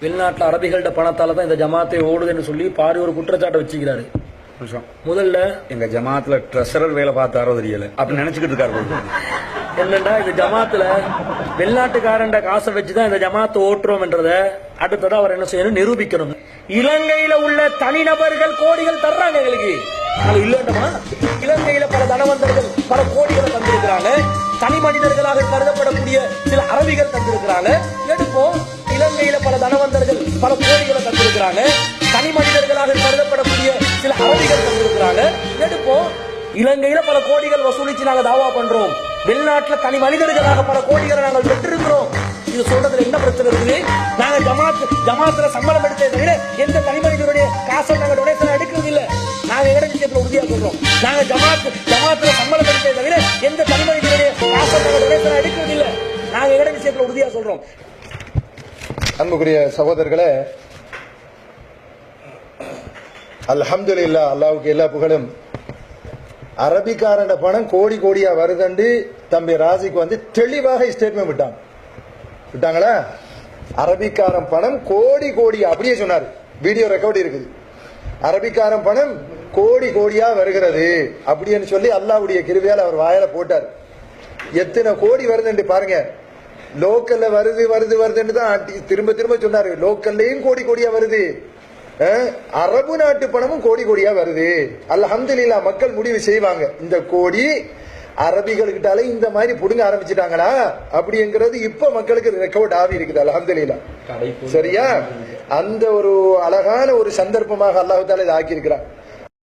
வெளிநாட்டில் அரபிகள்ட பணத்தால தான் இந்த ஜமாத்தை ஓடுதுன்னு சொல்லி பாரி ஒரு குற்றச்சாட்டை வச்சுக்கிறாரு. முதல்ல எங்க ஜமாத்துல ட்ரெஷரர் வேலை பார்த்தாரோ தெரியல அப்படி நினைச்சுக்கிட்டு இருக்காரு. என்னன்னா இந்த ஜமாத்துல வெளிநாட்டுக்காரன் காசை வச்சுதான் இந்த ஜமாத்தை ஓட்டுறோம் என்றத அடுத்ததான் அவர் என்ன செய்யணும் நிரூபிக்கணும். இலங்கையில உள்ள தனிநபர்கள் கோடிகள் தர்றாங்க எங்களுக்கு இல்லமா. இலங்கையில பல தனவந்தர்கள் பல கோடிகளை தந்திருக்கிறாங்க. தனி மனிதர்களாக கருதப்படக்கூடிய சில அரபிகள் தந்திருக்கிறாங்க. எடுப்போம், இலங்கையில பல தனவந்தர்கள் பல கோடிகளை தந்திருக்கிறாங்க. தனி மனிதர்களாக கருதப்படக்கூடிய சில அரபிகள் தந்திருக்கிறாங்க. எடுப்போம், இலங்கையில பல கோடிகள் வசூலிச்சு நாங்க தாவா பண்றோம். வெளிநாட்டுல தனி மனிதர்களாக பல கோடிகளை நாங்கள் பெற்றிருக்கிறோம். இது சொல்றதுல என்ன பிரச்சனை இருக்குது? நாங்க ஜமாத்துல சம்பளம் எடுத்ததை தவிர எந்த தனி மனிதனுடைய காசை நாங்க டொனேஷன் எடுக்கிறது இல்ல. நாங்க எங்கட விஷயத்துல உறுதியா சொல்றோம். நாங்க ஜமாத்துல சம்பளம் எடுத்ததை தவிர எந்த தனி மனிதனுடைய காசை நாங்க டொனேஷன் எடுக்கிறது இல்ல. நாங்க எங்கட விஷயத்துல உறுதியா சொல்றோம். அன்புக்குரிய சகோதரர்களே, அல்ஹம்துலில்லாஹ், அல்லாஹ்வுக்கு எல்லா புகழும். அரபிக்காரன பணம் கோடி கோடியா வருதுண்டு தம்பி ராசிக்கு வந்து தெளிவாக ஸ்டேட்மெண்ட் விட்டாங்களா? அரபிக்காரன் பணம் கோடி கோடி அப்படியே சொன்னார். வீடியோ ரெக்கார்ட் இருக்குது. அரபிக்காரன் பணம் கோடி கோடியா வருகிறது அப்படின்னு சொல்லி அல்லாஹ்வுடைய கிருபையால் அவர் வாயில போட்டார். எத்தனை கோடி வருதுன்னு பாருங்க. லோக்கல்ல வருது வருது வருதுன்னு தான் திரும்ப திரும்ப சொன்னாரு. லோக்கல்லையும் கோடி கோடியா வருது, அரபு நாட்டு பணமும் கோடி கோடியா வருது. அல்ஹம்துலில்லாஹ், மக்கள் முடிவு செய்வாங்க. இந்த கோடி அரபிகள்கிட்டாலே இந்த மாதிரி புடுங்க ஆரம்பிச்சுட்டாங்களா அப்படிங்கிறது இப்ப மக்களுக்கு ரெக்கார்ட் ஆகி இருக்குது. அல்ஹம்துலில்லாஹ், சரியா? அந்த ஒரு அழகான ஒரு சந்தர்ப்பமாக அல்லாஹ் தாலா இதை ஆக்கி இருக்கிறான்.